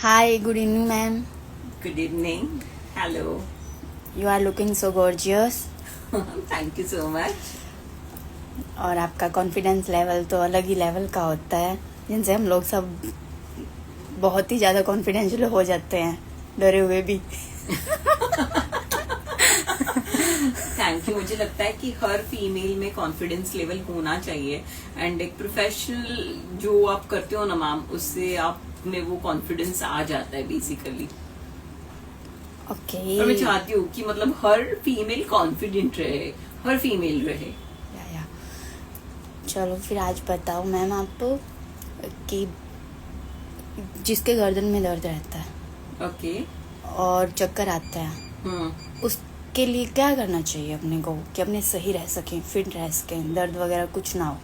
Hi, good evening, ma'am. Good evening. Hello. You are looking so gorgeous. Thank you so much. और आपका confidence level तो अलग ही level का होता है, जिनसे हम लोग सब बहुत ही ज़्यादा कॉन्फिडेंशियल हो जाते हैं, डरे हुए भी. Thank you. मुझे लगता है कि हर फीमेल में कॉन्फिडेंस लेवल होना चाहिए एंड एक प्रोफेशनल जो आप करते हो ना मैम, उससे आप में वो कॉन्फिडेंस आ जाता है बेसिकली. ओके. और मैं चाहती हूँ कि मतलब हर फीमेल कॉन्फिडेंट रहे, हर फीमेल रहे. या चलो फिर आज बताओ मैम आपको कि जिसके गर्दन में दर्द रहता है ओके. और चक्कर आता है, उसके लिए क्या करना चाहिए अपने को कि अपने सही रह सकें, फिट रह सकें, दर्द वगैरह कुछ ना हो.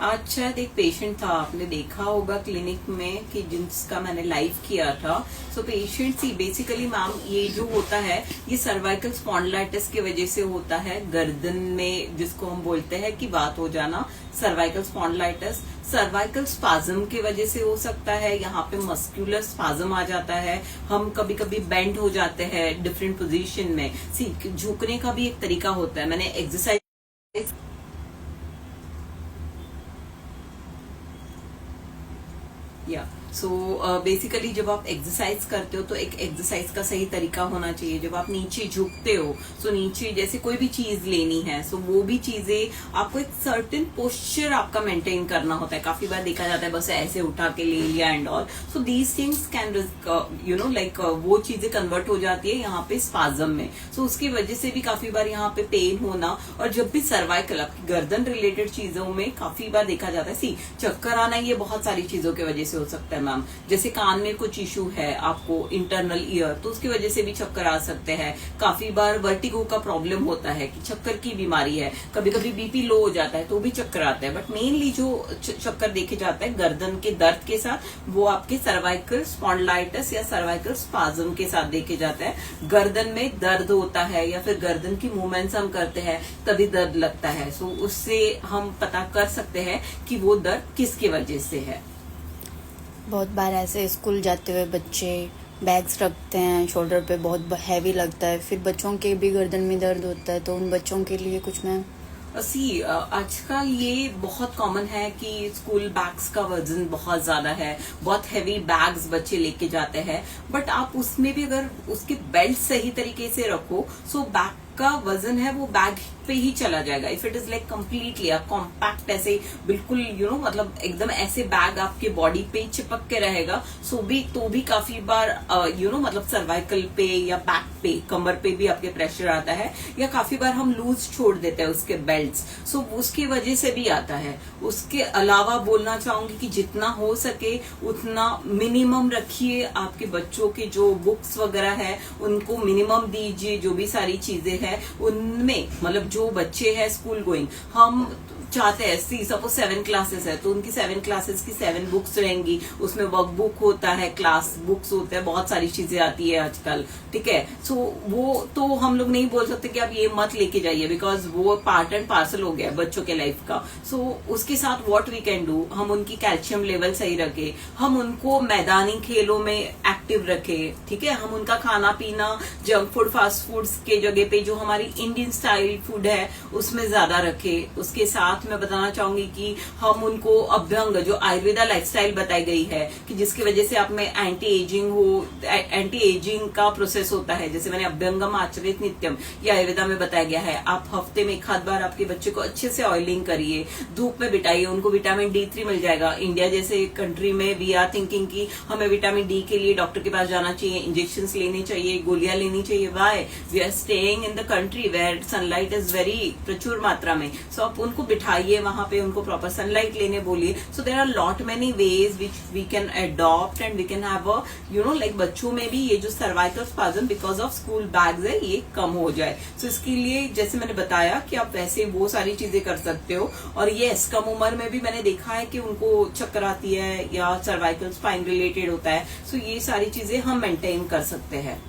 आज शायद एक पेशेंट था, आपने देखा होगा क्लिनिक में कि जिसका मैंने लाइव किया था. So patient see basically ma'am, ये जो होता है ये सर्वाइकल स्पॉन्डिलाइटिस की वजह से होता है. गर्दन में जिसको हम बोलते हैं कि बात हो जाना, सर्वाइकल स्पॉन्डिलाइटिस. सर्वाइकल स्पाज्म की वजह से हो सकता है. यहाँ पे मस्कुलर स्पाज्म आ जाता है. हम कभी कभी बेंड हो जाते हैं डिफरेंट पोजीशन में. झुकने का भी एक तरीका होता है. मैंने एक्सरसाइज या सो बेसिकली जब आप एक्सरसाइज करते हो तो एक एक्सरसाइज का सही तरीका होना चाहिए. जब आप नीचे झुकते हो, सो नीचे जैसे कोई भी चीज लेनी है, सो वो भी चीजें आपको एक सर्टेन पोस्चर आपका मेंटेन करना होता है. काफी बार देखा जाता है बस ऐसे उठा के ले लिया and all. So these things can like वो चीजें कन्वर्ट हो जाती है यहाँ पे स्पाज्म में. सो उसकी वजह से भी काफी बार यहाँ पे पेन होना. और जब भी सर्वाइकल आपकी गर्दन रिलेटेड चीजों में काफी बार देखा जाता है चक्कर आना, ये बहुत सारी चीजों की वजह से हो सकता है मैम. जैसे कान में कुछ इशू है आपको, इंटरनल ईयर, तो उसकी वजह से भी चक्कर आ सकते हैं. काफी बार वर्टिगो का प्रॉब्लम होता है कि चक्कर की बीमारी है. कभी कभी बीपी लो हो जाता है तो भी चक्कर आता है. बट मेनली जो चक्कर देखे जाता है गर्दन के दर्द के साथ, वो आपके सर्वाइकल स्पॉन्डिलाइटिस या सर्वाइकल स्पाज्म के साथ देखे जाता है. गर्दन में दर्द होता है या फिर गर्दन की मूवमेंट्स हम करते हैं तभी दर्द लगता है. सो उससे हम पता कर सकते हैं कि वो दर्द किसकी वजह से है. बहुत बार ऐसे स्कूल जाते हुए बच्चे बैग्स रखते हैं शोल्डर पे, बहुत हैवी लगता है, फिर बच्चों के भी गर्दन में दर्द होता है, तो उन बच्चों के लिए कुछ मैम. आजकल ये बहुत कॉमन है कि स्कूल बैग्स का वजन बहुत ज्यादा है, बहुत हैवी बैग्स बच्चे लेके जाते हैं. बट आप उसमें भी अगर उसके बेल्ट सही तरीके से रखो, सो बैग का वजन है वो बैग पे ही चला जाएगा. If it is like completely compact ऐसे बिल्कुल मतलब एकदम ऐसे बैग आपके बॉडी पे चिपक के रहेगा, तो भी काफी बार मतलब सर्वाइकल पे या बैक पे, कमर पे भी आपके प्रेशर आता है. या काफी बार हम लूज छोड़ देते हैं उसके बेल्ट्स, सो उसकी वजह से भी आता है. उसके अलावा बोलना चाहूंगी कि जितना हो सके उतना मिनिमम रखिए. आपके बच्चों के जो बुक्स वगैरह है उनको मिनिमम दीजिए. जो भी सारी चीजें है उनमें, मतलब जो बच्चे हैं स्कूल गोइंग, हम चाहते हैं सपोज 7 क्लासेस है तो उनकी 7 क्लासेस की 7 बुक्स रहेंगी. उसमें वर्क बुक होता है, क्लास बुक्स होते हैं, बहुत सारी चीजें आती है आजकल. ठीक है, सो वो तो हम लोग नहीं बोल सकते कि आप ये मत लेके जाइए, बिकॉज वो पार्ट एंड पार्सल हो गया बच्चों के लाइफ का. सो उसके साथ व्हाट वी कैन डू, हम उनकी कैल्शियम लेवल सही रखें, हम उनको मैदानी खेलों में एक्टिव रखें. ठीक है, हम उनका खाना पीना जंक फूड, फास्ट फूड्स के जगह पे जो हमारी इंडियन स्टाइल फूड है उसमें ज्यादा रखें. उसके साथ मैं बताना चाहूंगी कि हम उनको अभ्यंग, जो आयुर्वेदा लाइफस्टाइल बताई गई है कि जिसकी वजह से आप में एंटी एजिंग का प्रोसेस होता है. जैसे मैंने अभ्यंगम आचरित नित्यम, ये आयुर्वेदा में बताया गया है. आप हफ्ते में एक आध बार आपके बच्चे को अच्छे से ऑयलिंग करिए, धूप में बिताइए, उनको विटामिन D3 मिल जाएगा. इंडिया जैसे कंट्री में वी आर थिंकिंग कि हमें विटामिन D के लिए डॉक्टर के पास जाना चाहिए, इंजेक्शन लेने चाहिए, गोलियां लेनी चाहिए. Why we are staying in the country where sunlight is very प्रचुर मात्रा में. सो आप उनको बिठाइए वहां पे, उनको प्रॉपर सनलाइट लेने बोलिए. So there are lot many ways which we can adopt and we can have like बच्चों में भी ये जो cervical spasm because of school bags है ये कम हो जाए. सो इसके लिए जैसे मैंने बताया कि आप वैसे वो सारी चीजें कर सकते हो. और यस, कम उम्र में भी मैंने देखा है कि उनको चक्कर आती है या सर्वाइकल स्पाइन रिलेटेड होता है. सो ये सारी चीजें हम मेंटेन कर सकते हैं.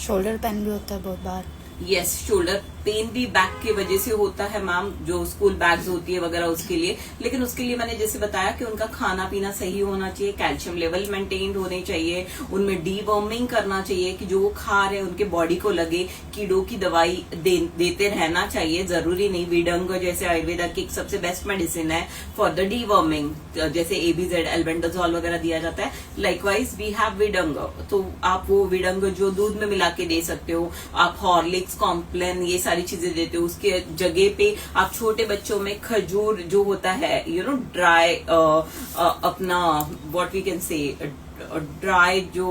शोल्डर पेन भी होता है बहुत बार. यस, शोल्डर पेन भी बैक की वजह से होता है मैम, जो स्कूल बैग्स होती है वगैरह उसके लिए, लेकिन उसके लिए मैंने जैसे बताया कि उनका खाना पीना सही होना चाहिए, कैल्शियम लेवल मेंटेन होने चाहिए, उनमें डीवर्मिंग करना चाहिए कि जो वो खा रहे हैं उनके बॉडी को लगे, कीड़ों की दवाई देते रहना चाहिए, जरूरी नहीं विडंग जैसे आयुर्वेदा की सबसे बेस्ट मेडिसिन है फॉर द डीवर्मिंग, जैसे एबीजेड एल्बेंडाजोल वगैरह दिया जाता है, लाइकवाइज वी हैव विडंग, तो आप वो विडंग जो दूध में मिला के दे सकते हो, आप हॉर्लिक्स कॉम्प्लेन ये सारी चीजें देते हो, उसके जगह पे आप छोटे बच्चों में खजूर जो होता है ड्राई अपना what we can say dry जो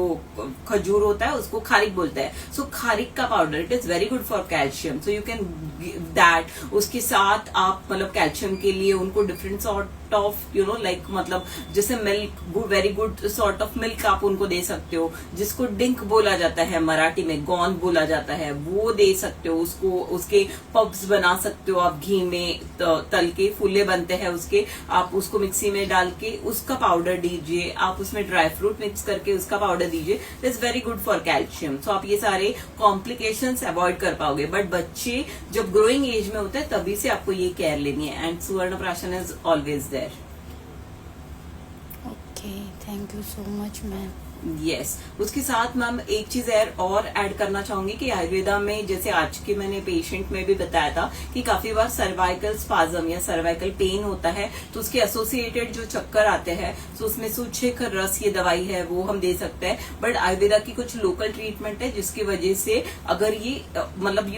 खजूर होता है उसको खारिक बोलते हैं, सो खारिक का powder it is very good for calcium, so you can that. उसके साथ आप मतलब कैल्शियम के लिए उनको डिफरेंट सॉर्ट ऑफ लाइक मतलब जैसे milk very good sort of milk आप उनको दे सकते हो, जिसको डिंक बोला जाता है मराठी में, गोंद बोला जाता है, वो दे सकते हो उसको, उसके पब्स बना सकते हो आप घी में तल के, फूले बनते हैं उसके, आप उसको मिक्सी में डाल के उसका पाउडर दीजिए, आप उसमें ड्राई फ्रूट मिक्स करके उसका पाउडर दीजिए, it is very good for calcium. So आप ये सारे कॉम्प्लिकेशंस अवॉइड कर पाओगे, बट बच्चे जब ग्रोइंग एज में होते हैं तभी से आपको ये केयर लेनी है, एंड सुवर्ण प्राशन is always there. Okay, thank you so much ma'am. Yes उसके साथ मैम एक चीज और ऐड करना चाहूंगी कि आयुर्वेदा में जैसे आज के मैंने पेशेंट में भी बताया था कि काफी बार सर्वाइकल स्पाज्म या सर्वाइकल पेन होता है, तो उसके एसोसिएटेड जो चक्कर आते हैं, तो उसमें सूछेखर रस ये दवाई है वो हम दे सकते हैं, बट आयुर्वेदा की कुछ लोकल ट्रीटमेंट है जिसकी वजह से अगर ये मतलब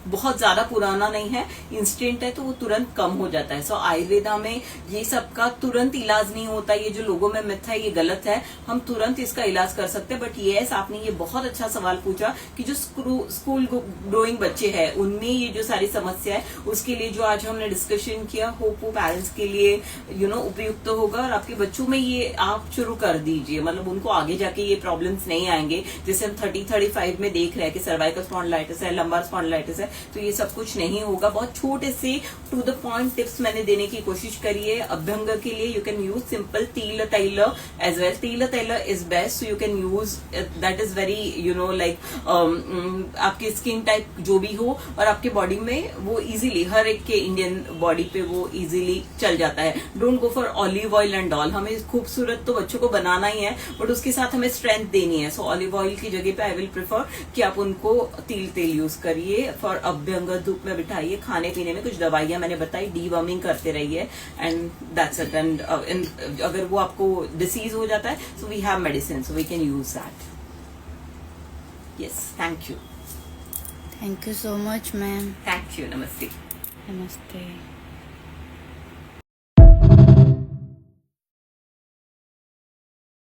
बहुत ज्यादा पुराना नहीं है, इंस्टेंट है, तो वो तुरंत कम हो जाता है। सो आयुर्वेदा में ये सबका तुरंत इलाज नहीं होता, ये जो लोगों में मिथ है ये गलत है, हम तुरंत इसका इलाज कर सकते हैं। बट यस आपने ये बहुत अच्छा सवाल पूछा कि जो स्कूल ग्रोइंग बच्चे हैं उनमें ये जो सारी समस्या है, उसके लिए जो आज हमने डिस्कशन किया, होप वो पेरेंट्स के लिए उपयुक्त तो होगा, और आपके बच्चों में ये आप शुरू कर दीजिए, मतलब उनको आगे जाके ये प्रॉब्लम्स नहीं आएंगे। जैसे हम 30-35 में देख रहे हैं कि सर्वाइकल स्पॉन्डिलाइटिस है, लंबार स्पॉन्डिलाइटिस है, तो ये सब कुछ नहीं होगा। बहुत छोटे से टू द पॉइंट टिप्स मैंने देने की कोशिश करी है। अभ्यंग के लिए यू कैन यूज सिंपल तिल तैल एज वेल, तिल तैल is best, so you can use that is very आपकी स्किन टाइप जो भी हो और आपके बॉडी में वो इजीली, हर एक के इंडियन बॉडी पे वो इजीली चल जाता है। Don't go for olive oil and all, हमें खूबसूरत तो बच्चों को बनाना ही है बट उसके साथ हमें स्ट्रेंथ देनी है। सो ऑलिव ऑयल की जगह पे आई विल प्रेफर कि आप उनको तिल तेल यूज करिए, फॉर अभ्यंग धूप में बिठाइए, खाने पीने में कुछ दवाइयां मैंने बताई, डीवर्मिंग करते रहिए, एंड दैट्स इट। एंड अगर वो आपको डिसीज हो जाता है, so we have medicine, so we can use that. Yes, thank you. Thank you so much, ma'am. Thank you. Namaste. Namaste.